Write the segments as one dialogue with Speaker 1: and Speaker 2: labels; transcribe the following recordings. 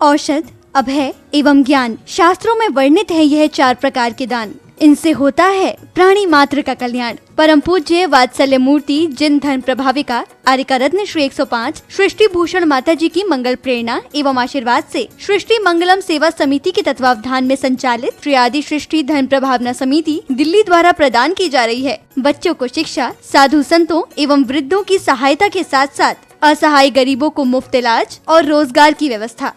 Speaker 1: औषध, अभय एवं ज्ञान। शास्त्रों में वर्णित है यह 4 प्रकार के दान। इनसे होता है प्राणी मात्र का कल्याण। परम पूज्य वात्सल्य मूर्ति जिन धर्म प्रभाविका आर्यका रत्न श्री 105 सृष्टि भूषण माता जी की मंगल प्रेरणा एवं आशीर्वाद से सृष्टि मंगलम सेवा समिति के तत्वावधान में संचालित श्री आदि सृष्टि धर्म प्रभावना समिति दिल्ली द्वारा प्रदान की जा रही है। बच्चों को शिक्षा, साधु संतों एवं वृद्धों की सहायता के साथ साथ असहाय गरीबों को मुफ्त इलाज और रोजगार की व्यवस्था।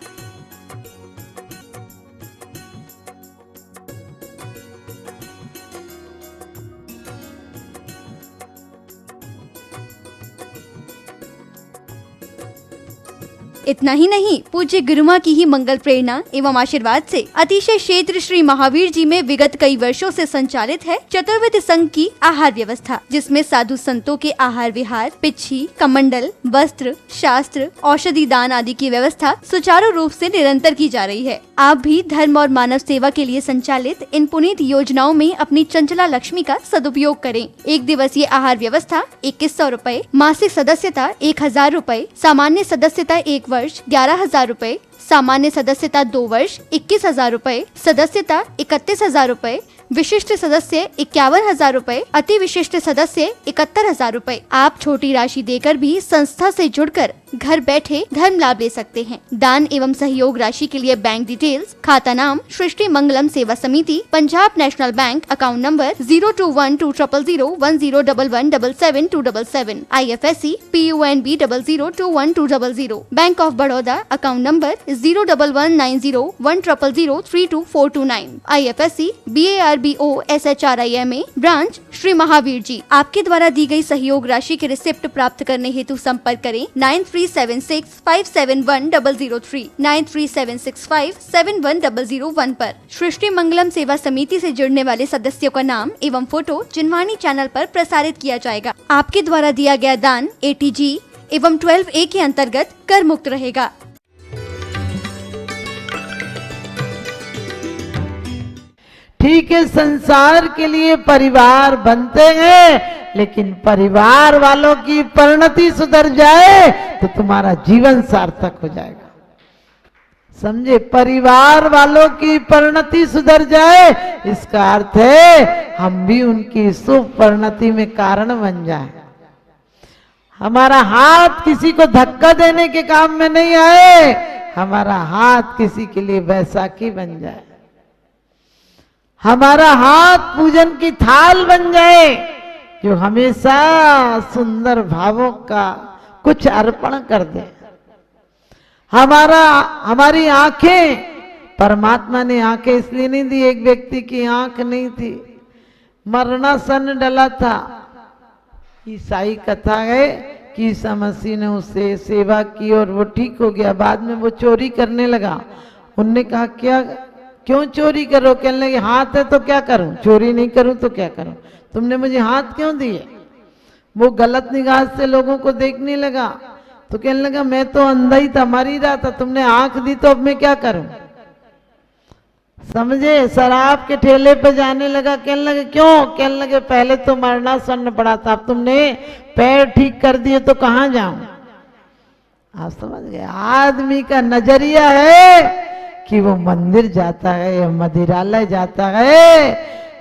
Speaker 1: इतना ही नहीं, पूज्य गुरुमा की ही मंगल प्रेरणा एवं आशीर्वाद से अतिशय क्षेत्र श्री महावीर जी में विगत कई वर्षों से संचालित है चतुर्विध संघ की आहार व्यवस्था, जिसमें साधु संतों के आहार विहार, पिच्छी, कमंडल, वस्त्र, शास्त्र, औषधि दान आदि की व्यवस्था सुचारू रूप से निरंतर की जा रही है। आप भी धर्म और मानव सेवा के लिए संचालित इन पुनीत योजनाओं में अपनी चंचला लक्ष्मी का सदुपयोग करें। 1 दिवसीय आहार व्यवस्था 2100 रूपए, मासिक सदस्यता 1000 रूपए, सामान्य सदस्यता 1 वर्ष 11,000 रूपए, सामान्य सदस्यता 2 वर्ष 21,000 रूपए, सदस्यता 31,000 रूपए, विशिष्ट सदस्य 51,000 रूपए, अति विशिष्ट सदस्य 71,000 रूपए। आप छोटी राशि देकर भी संस्था से जुड़कर घर बैठे धर्म लाभ ले सकते हैं। दान एवं सहयोग राशि के लिए बैंक डिटेल्स, खाता नाम सृष्टि Mangalam Seva Samiti, Punjab National Bank, account number 021200101177 IFSC PUNB 00021200, Bank of Baroda, account number 011901000322429 IFSC BARBO SHRIMA, branch Shri Mahavir ji. आपके द्वारा दी गई सहयोग राशि के रिसिप्ट प्राप्त करने हेतु संपर्क करें 9376571003 9376571001 पर। सृष्टि मंगलम सेवा समिति से जुड़ने वाले सदस्यों का नाम एवं फोटो जिनवाणी चैनल पर प्रसारित किया जाएगा। आपके द्वारा दिया गया दान ATG एवं 12A के अंतर्गत कर मुक्त रहेगा।
Speaker 2: ठीक है, संसार के लिए परिवार बनते हैं, लेकिन परिवार वालों की परिणति सुधर जाए तो तुम्हारा जीवन सार्थक हो जाएगा। समझे? परिवार वालों की परिणति सुधर जाए, इसका अर्थ है हम भी उनकी शुभ परिणति में कारण बन जाए। हमारा हाथ किसी को धक्का देने के काम में नहीं आए, हमारा हाथ किसी के लिए बैसाखी बन जाए, हमारा हाथ पूजन की थाल बन जाए जो हमेशा सुंदर भावों का कुछ अर्पण कर दे। हमारी आंखें, परमात्मा ने आंखें इसलिए नहीं दी, एक व्यक्ति की आंख नहीं थी, मरणासन डला था। ईसाई कथा है कि ईसा मसीह ने उससे सेवा की और वो ठीक हो गया। बाद में वो चोरी करने लगा। उनने कहा क्या, क्यों चोरी करो? कहने लगे हाथ है तो क्या करूं, चोरी नहीं करूं तो क्या करूं, तुमने मुझे हाथ क्यों दिए? वो गलत निगाह से लोगों को देखने लगा तो कहने लगा मैं तो अंधा ही था, मर ही रहा था, तुमने आंख दी तो अब मैं क्या करूं? समझे? शराब के ठेले पे जाने लगा। कहने लगे क्यों? कहने लगे पहले तो मरणासन पड़ा था, अब तुमने पैर ठीक कर दिए तो कहां जाऊं? आप समझ गए? आदमी का नजरिया है कि वो मंदिर जाता है या मदिरालय जाता है,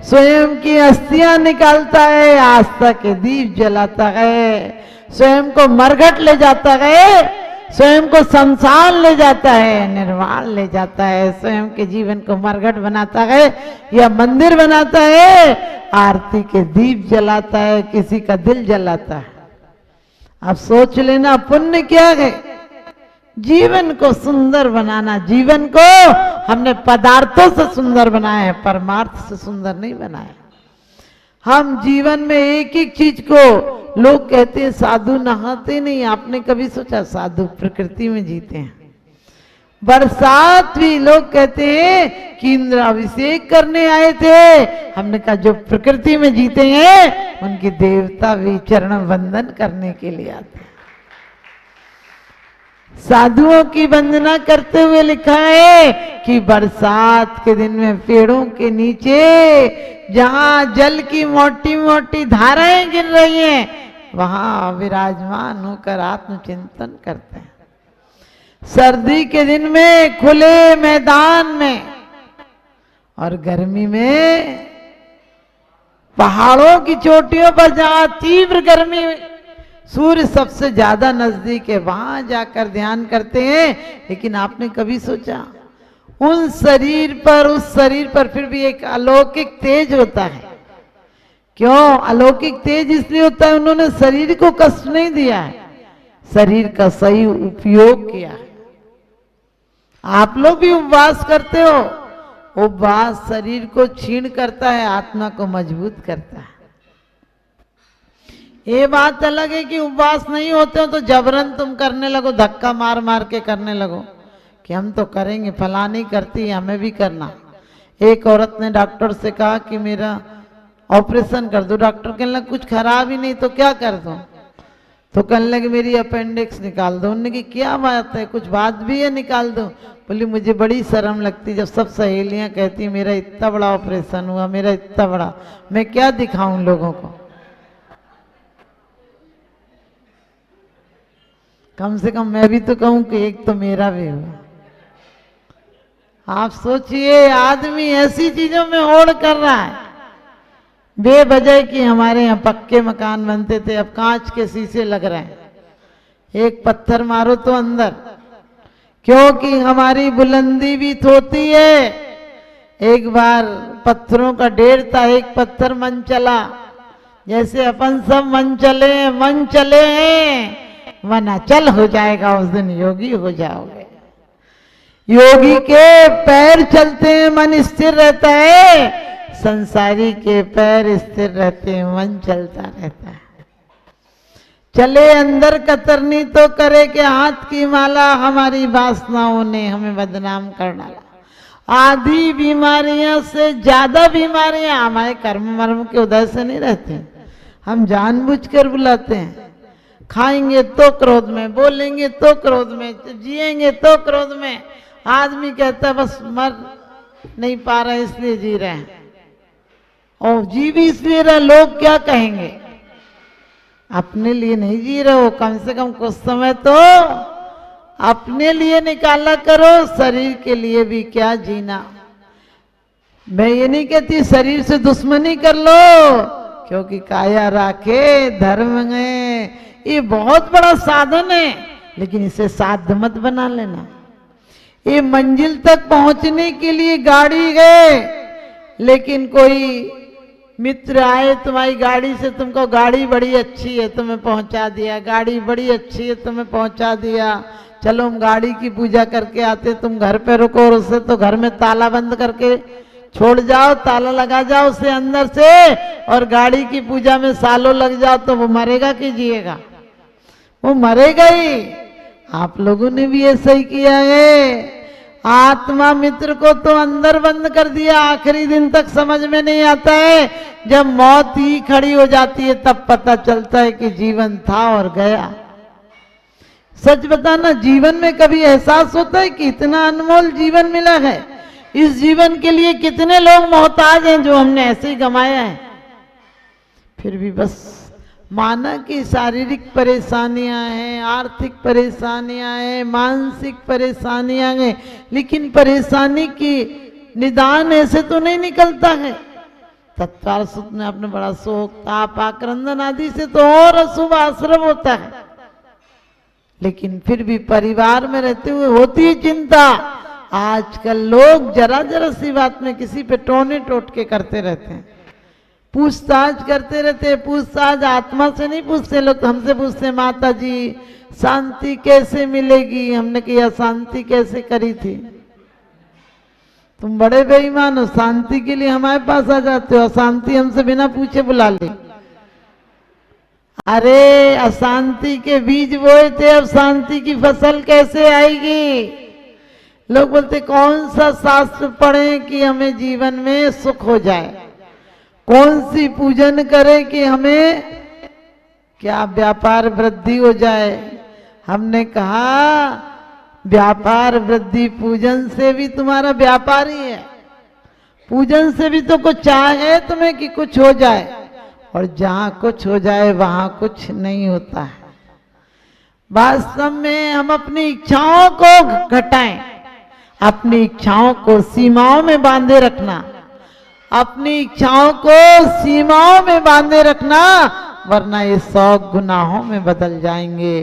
Speaker 2: स्वयं की अस्थियां निकालता है, आस्था के दीप जलाता है, स्वयं को मरघट ले जाता है, स्वयं को शमशान ले जाता है, निर्वाण ले जाता है, स्वयं के जीवन को मरघट बनाता है या मंदिर बनाता है, आरती के दीप जलाता है, किसी का दिल जलाता है। अब सोच लेना पुण्य क्या है? जीवन को सुंदर बनाना। जीवन को हमने पदार्थों से सुंदर बनाया है, परमार्थ से सुंदर नहीं बनाया। हम जीवन में एक एक चीज को, लोग कहते हैं साधु नहाते नहीं, आपने कभी सोचा साधु प्रकृति में जीते हैं। बरसात भी लोग कहते हैं कि इंद्र अभिषेक करने आए थे, हमने कहा जो प्रकृति में जीते हैं उनकी देवता भी चरण वंदन करने के लिए आते हैं। साधुओं की वंदना करते हुए लिखा है कि बरसात के दिन में पेड़ों के नीचे जहां जल की मोटी मोटी धाराएं गिर रही हैं, वहां विराजमान होकर आत्मचिंतन करते हैं। सर्दी के दिन में खुले मैदान में और गर्मी में पहाड़ों की चोटियों पर जहां तीव्र गर्मी, सूर्य सबसे ज्यादा नजदीक है, वहां जाकर ध्यान करते हैं। लेकिन आपने कभी सोचा उन शरीर पर, उस शरीर पर फिर भी एक अलौकिक तेज होता है। क्यों अलौकिक तेज? इसलिए होता है उन्होंने शरीर को कष्ट नहीं दिया है, शरीर का सही उपयोग किया है। आप लोग भी उपवास करते हो, उपवास शरीर को क्षीण करता है, आत्मा को मजबूत करता है। ये बात अलग है कि उपवास नहीं होते हो तो जबरन तुम करने लगो, धक्का मार मार के करने लगो कि हम तो करेंगे, फलानी करती है हमें भी करना। एक औरत ने डॉक्टर से कहा कि मेरा ऑपरेशन कर दो। डॉक्टर कहने लगा कुछ खराब ही नहीं तो क्या कर दो? तो कहने लगे मेरी अपेंडिक्स निकाल दो। उन्होंने कि क्या बात है, कुछ बात भी है, निकाल दो। बोली मुझे बड़ी शर्म लगती जब सब सहेलियां कहती मेरा इतना बड़ा ऑपरेशन हुआ, मेरा इतना बड़ा, मैं क्या दिखाऊं लोगों को? कम से कम मैं भी तो कहूं कि एक तो मेरा भी हुआ। आप सोचिए आदमी ऐसी चीजों में होड़ कर रहा है बेवजह कि हमारे यहाँ पक्के मकान बनते थे, अब कांच के शीशे लग रहे हैं। एक पत्थर मारो तो अंदर, क्योंकि हमारी बुलंदी भी होती है। एक बार पत्थरों का ढेर था, एक पत्थर मन चला। जैसे अपन सब मन चले हैं, मन अचल हो जाएगा, उस दिन योगी हो जाओगे। योगी के पैर चलते हैं, मन स्थिर रहता है। संसारी के पैर स्थिर रहते हैं, मन चलता रहता है। चले अंदर कतरनी तो करे के हाथ की माला, हमारी वासनाओं ने हमें बदनाम कर डाला। आधी बीमारियां से ज्यादा बीमारियां हमारे कर्म मर्म के उदय से नहीं रहती, हम जानबूझकर बुलाते हैं। खाएंगे तो क्रोध में, बोलेंगे तो क्रोध में, जिएंगे तो क्रोध में। आदमी कहता बस मर नहीं पा रहे इसलिए जी रहे हैं, और जी भी इसलिए रहे, लोग क्या कहेंगे? अपने लिए नहीं जी रहे हो, कम से कम कुछ समय तो अपने लिए निकाला करो। शरीर के लिए भी क्या जीना। मैं ये नहीं कहती शरीर से दुश्मनी कर लो, क्योंकि काया राखे धर्म है, ये बहुत बड़ा साधन है, लेकिन इसे साध्य मत बना लेना। ये मंजिल तक पहुंचने के लिए गाड़ी गए, लेकिन कोई मित्र आए तुम्हारी गाड़ी से, तुमको गाड़ी बड़ी अच्छी है तुम्हें पहुंचा दिया, गाड़ी बड़ी अच्छी है तुम्हें पहुंचा दिया, चलो हम गाड़ी की पूजा करके आते, तुम घर पे रुको और उससे तो घर में ताला बंद करके छोड़ जाओ, ताला लगा जाओ उसे अंदर से, और गाड़ी की पूजा में सालों लग जाओ, तो वो मरेगा कि जिएगा? वो मरेगा ही। आप लोगों ने भी ऐसा ही किया है। आत्मा मित्र को तो अंदर बंद कर दिया, आखिरी दिन तक समझ में नहीं आता है। जब मौत ही खड़ी हो जाती है तब पता चलता है कि जीवन था और गया। सच बताना, जीवन में कभी एहसास होता है कि इतना अनमोल जीवन मिला है? इस जीवन के लिए कितने लोग मोहताज हैं जो हमने ऐसे ही गंवाया है। फिर भी बस माना कि शारीरिक परेशानियां हैं, आर्थिक परेशानियां हैं, मानसिक परेशानियां हैं, लेकिन परेशानी की निदान ऐसे तो नहीं निकलता है। तत्काल सुख में अपने बड़ा शोक, ताप, आक्रंदन आदि से तो और अशुभ आश्रम होता है, लेकिन फिर भी परिवार में रहते हुए होती है चिंता। आजकल लोग जरा जरा सी बात में किसी पे टोने टोटके करते रहते हैं, पूछताछ करते रहते हैं। पूछताछ आत्मा से नहीं पूछते लोग, हमसे पूछते माता जी शांति कैसे मिलेगी? हमने कहा शांति कैसे करी थी? तुम बड़े बेईमान हो, शांति के लिए हमारे पास आ जाते हो, अशांति हमसे बिना पूछे बुला ले। अरे अशांति के बीज बोए थे, अब शांति की फसल कैसे आएगी? लोग बोलते कौन सा शास्त्र पढ़े कि हमें जीवन में सुख हो जाए, कौन सी पूजन करे कि हमें क्या व्यापार वृद्धि हो जाए। हमने कहा व्यापार वृद्धि पूजन से भी तुम्हारा व्यापार ही है, पूजन से भी तो कुछ चाहे तुम्हें कि कुछ हो जाए, और जहां कुछ हो जाए वहां कुछ नहीं होता है। वास्तव में हम अपनी इच्छाओं को घटाएं, अपनी इच्छाओं को सीमाओं में बांधे रखना, अपनी इच्छाओं को सीमाओं में बांधे रखना, वरना ये 100 गुनाहों में बदल जाएंगे,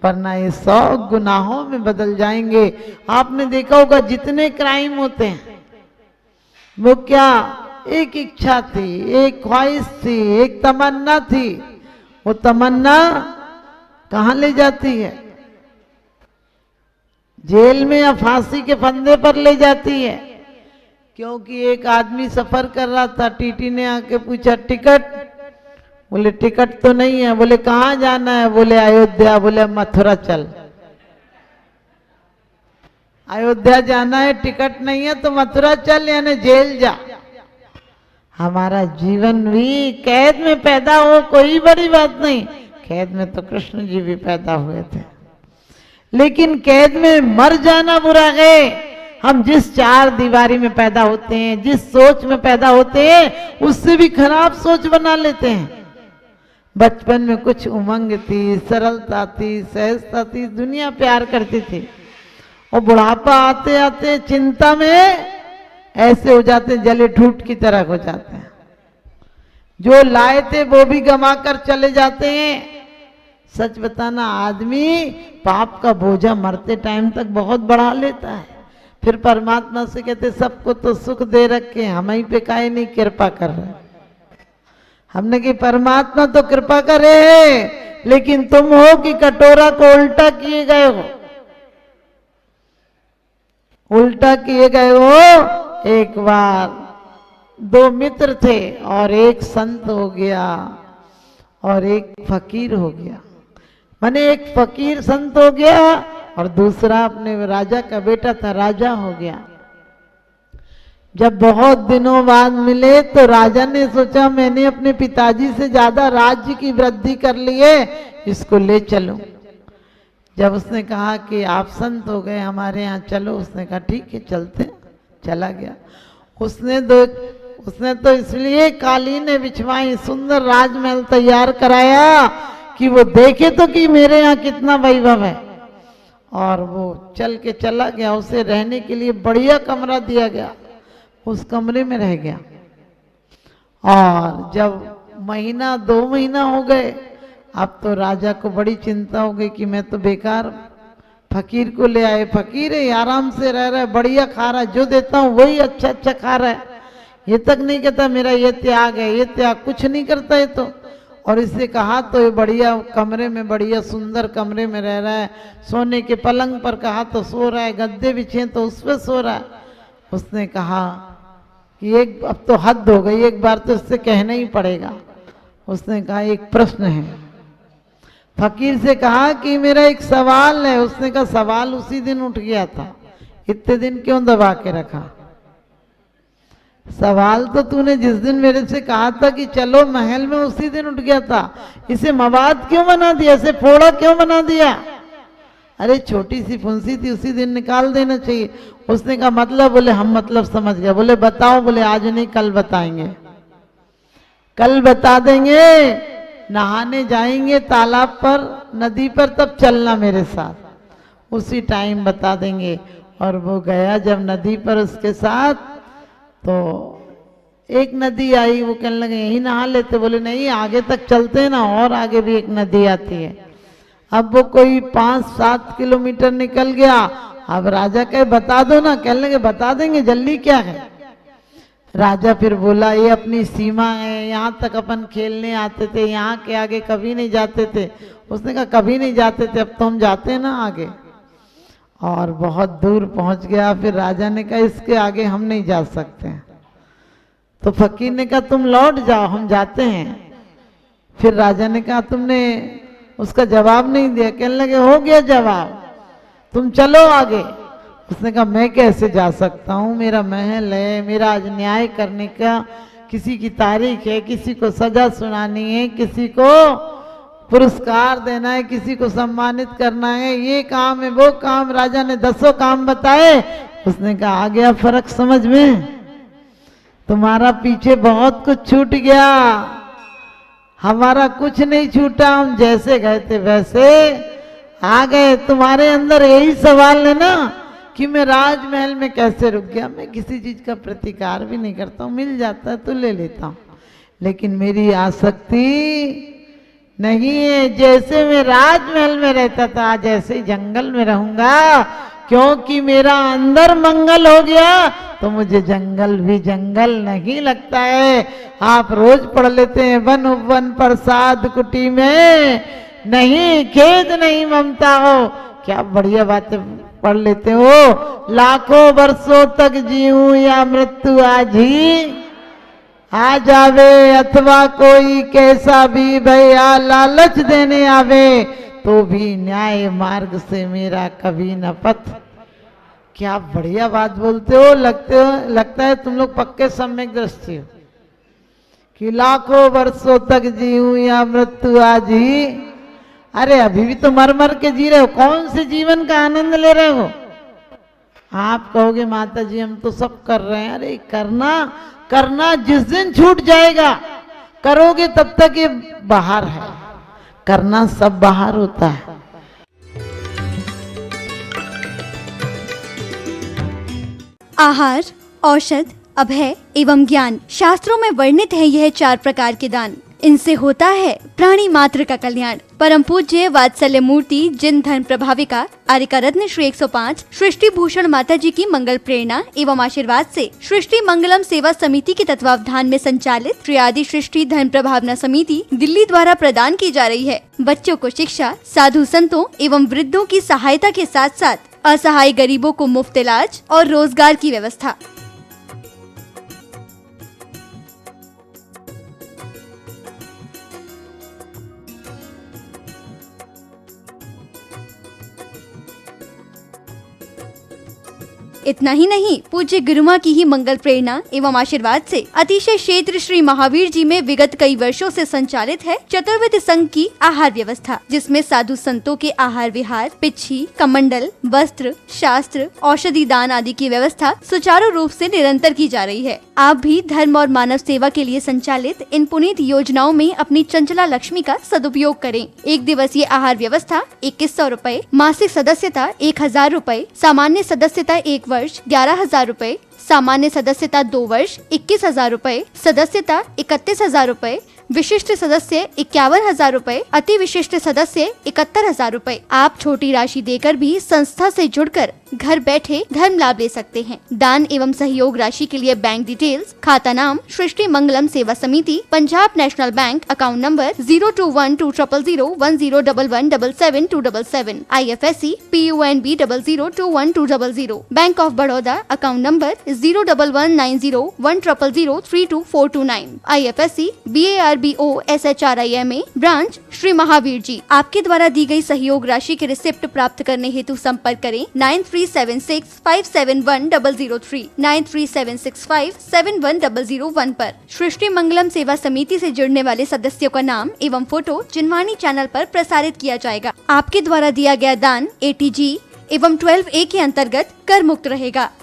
Speaker 2: वरना ये 100 गुनाहों में बदल जाएंगे। आपने देखा होगा जितने क्राइम होते हैं वो क्या, एक इच्छा थी, एक ख्वाहिश थी, एक तमन्ना थी। वो तमन्ना कहां ले जाती है? जेल में या फांसी के फंदे पर ले जाती है। क्योंकि एक आदमी सफर कर रहा था, टीटी ने आके पूछा टिकट, बोले टिकट तो नहीं है। बोले कहां जाना है? बोले अयोध्या। बोले मथुरा चल। अयोध्या जाना है, टिकट नहीं है तो मथुरा चल, यानी जेल जा। हमारा जीवन भी कैद में पैदा हो कोई बड़ी बात नहीं, कैद में तो कृष्ण जी भी पैदा हुए थे, लेकिन कैद में मर जाना बुरा है। हम जिस चार दीवारी में पैदा होते हैं, जिस सोच में पैदा होते हैं, उससे भी खराब सोच बना लेते हैं। बचपन में कुछ उमंग थी, सरलता थी, सहजता थी, दुनिया प्यार करती थी, और बुढ़ापा आते आते चिंता में ऐसे हो जाते, जले ठूट की तरह हो जाते हैं। जो लाए थे वो भी गमा कर चले जाते हैं। सच बताना, आदमी पाप का बोझा मरते टाइम तक बहुत बढ़ा लेता है, फिर परमात्मा से कहते सबको तो सुख दे रखे, हम ही पे काहे नहीं कृपा कर रहे। हमने कि परमात्मा तो कृपा करे, लेकिन तुम हो कि कटोरा को उल्टा किए गए हो, उल्टा किए गए हो। एक बार दो मित्र थे और एक संत हो गया और एक फकीर हो गया। माने एक फकीर संत हो गया और दूसरा अपने राजा का बेटा था, राजा हो गया। जब बहुत दिनों बाद मिले तो राजा ने सोचा मैंने अपने पिताजी से ज्यादा राज्य की वृद्धि कर ली है, इसको ले चलूं। जब उसने कहा कि आप संत हो गए, हमारे यहाँ चलो, उसने कहा ठीक है चलते हैं। चला गया। उसने तो इसलिए कालीनें बिछवाई, सुंदर राजमहल तैयार कराया कि वो देखे तो कि मेरे यहाँ कितना वैभव है। और वो चल के चला गया, उसे रहने के लिए बढ़िया कमरा दिया गया, उस कमरे में रह गया। और जब महीना 2 महीना हो गए, अब तो राजा को बड़ी चिंता हो गई कि मैं तो बेकार। फकीर को ले आए, फकीर है आराम से रह रहा है, बढ़िया खा रहा है, जो देता हूँ वही अच्छा अच्छा खा रहा है, ये तक नहीं कहता मेरा ये त्याग है, ये त्याग कुछ नहीं करता है। तो और इससे कहा तो ये बढ़िया कमरे में, बढ़िया सुंदर कमरे में रह रहा है, सोने के पलंग पर कहा तो सो रहा है, गद्दे बिछे तो उस पर सो रहा है। उसने कहा कि एक अब तो हद हो गई, एक बार तो इससे कहना ही पड़ेगा। उसने कहा एक प्रश्न है। फकीर से कहा कि मेरा एक सवाल है। उसने कहा सवाल उसी दिन उठ गया था, इतने दिन क्यों दबा के रखा? सवाल तो तूने जिस दिन मेरे से कहा था कि चलो महल में, उसी दिन उठ गया था। इसे मवाद क्यों बना दिया, इसे फोड़ा क्यों बना दिया? अरे छोटी सी फुंसी थी, उसी दिन निकाल देना चाहिए। उसने कहा मतलब? बोले हम मतलब समझ गया। बोले बताओ? बोले आज नहीं कल बताएंगे, कल बता देंगे। नहाने जाएंगे तालाब पर, नदी पर, तब चलना मेरे साथ, उसी टाइम बता देंगे। और वो गया जब नदी पर उसके साथ, तो एक नदी आई, वो कहने लगे यही नहा लेते। बोले नहीं आगे तक चलते हैं ना, और आगे भी एक नदी आती है। अब वो कोई 5-7 किलोमीटर निकल गया। अब राजा कहे बता दो ना, कहने लगे बता देंगे, जल्दी क्या है। राजा फिर बोला ये अपनी सीमा है, यहाँ तक अपन खेलने आते थे, यहाँ के आगे कभी नहीं जाते थे। उसने कहा कभी नहीं जाते थे, अब तो हम जाते हैं ना आगे। और बहुत दूर पहुंच गया। फिर राजा ने कहा इसके आगे हम नहीं जा सकते। तो फकीर ने कहा तुम लौट जाओ, हम जाते हैं। फिर राजा ने कहा तुमने उसका जवाब नहीं दिया। कहने लगे हो गया जवाब, तुम चलो आगे। उसने कहा मैं कैसे जा सकता हूँ, मेरा महल है, मेरा आज न्याय करने का, किसी की तारीख है, किसी को सजा सुनानी है, किसी को पुरस्कार देना है, किसी को सम्मानित करना है, ये काम है वो काम। राजा ने 10 काम बताए। उसने कहा आ गया फर्क समझ में, तुम्हारा पीछे बहुत कुछ छूट गया, हमारा कुछ नहीं छूटा, हम जैसे गए थे वैसे आ गए। तुम्हारे अंदर यही सवाल है ना कि मैं राजमहल में कैसे रुक गया। मैं किसी चीज का प्रतिकार भी नहीं करता हूँ, मिल जाता है तो ले लेता हूँ, लेकिन मेरी आसक्ति नहीं है। जैसे मैं राजमहल में रहता था आज ऐसे ही जंगल में रहूंगा, क्योंकि मेरा अंदर मंगल हो गया तो मुझे जंगल भी जंगल नहीं लगता है। आप रोज पढ़ लेते हैं वन उपवन प्रसाद कुटी में नहीं खेद नहीं ममता हो, क्या बढ़िया बातें पढ़ लेते हो। लाखों वर्षों तक जीऊं या मृत्यु आज ही आ जावे, अथवा कोई कैसा भी भैया लालच देने आवे, तो भी न्याय मार्ग से मेरा कभी न पथ। क्या बढ़िया बात बोलते हो, लगता है तुम लोग पक्के सम्यक दृष्टि हो कि लाखों वर्षों तक जीऊं या मृत्यु आज ही। अरे अभी भी तो मर मर के जी रहे हो, कौन से जीवन का आनंद ले रहे हो। आप कहोगे माता जी हम तो सब कर रहे हैं। अरे करना जिस दिन छूट जाएगा करोगे तब तक ये बाहर है, करना सब बाहर होता है।
Speaker 1: आहार, औषध, अभय एवं ज्ञान शास्त्रों में वर्णित है यह 4 प्रकार के दान। इनसे होता है प्राणी मात्र का कल्याण। परम पूज्य वात्सल्य मूर्ति जिन धर्म प्रभाविका आर्यका रत्न श्री 105 सृष्टि भूषण माता जी की मंगल प्रेरणा एवं आशीर्वाद से सृष्टि मंगलम सेवा समिति के तत्वावधान में संचालित श्री आदि सृष्टि धर्म प्रभावना समिति दिल्ली द्वारा प्रदान की जा रही है। बच्चों को शिक्षा, साधु संतों एवं वृद्धों की सहायता के साथ साथ असहाय गरीबों को मुफ्त इलाज और रोजगार की व्यवस्था। इतना ही नहीं, पूज्य गुरुमा की ही मंगल प्रेरणा एवं आशीर्वाद से अतिशय क्षेत्र श्री महावीर जी में विगत कई वर्षों से संचालित है चतुर्विध संघ की आहार व्यवस्था, जिसमें साधु संतों के आहार विहार, पिच्छी, कमंडल, वस्त्र, शास्त्र, औषधि दान आदि की व्यवस्था सुचारू रूप से निरंतर की जा रही है। आप भी धर्म और मानव सेवा के लिए संचालित इन पुनीत योजनाओं में अपनी चंचला लक्ष्मी का सदुपयोग करें। 1 दिवसीय आहार व्यवस्था 2100 रूपए, मासिक सदस्यता 1000 रूपए, सामान्य सदस्यता 1 वर्ष 11,000 रूपए, सामान्य सदस्यता 2 वर्ष 21,000 रूपए, सदस्यता 31,000 रूपए, विशिष्ट सदस्य 51,000 रूपए, अति विशिष्ट सदस्य 71,000 रूपए। आप छोटी राशि देकर भी संस्था से जुड़कर घर बैठे धर्म लाभ ले सकते हैं। दान एवं सहयोग राशि के लिए बैंक डिटेल्स, खाता नाम सृष्टि Mangalam Seva Samiti, Punjab National Bank, account number 021200101177 IFSC PUNB 002120, Bank of Baroda, account number 0119010032429 IFSC BARBO SHRIMA, branch Shri Mahavir ji. आपके द्वारा दी गई सहयोग राशि के रिसिप्ट प्राप्त करने हेतु संपर्क करें 9376571003 9376571001 पर। सृष्टि मंगलम सेवा समिति से जुड़ने वाले सदस्यों का नाम एवं फोटो जिनवाणी चैनल पर प्रसारित किया जाएगा। आपके द्वारा दिया गया दान ATG एवं 12A के अंतर्गत कर मुक्त रहेगा।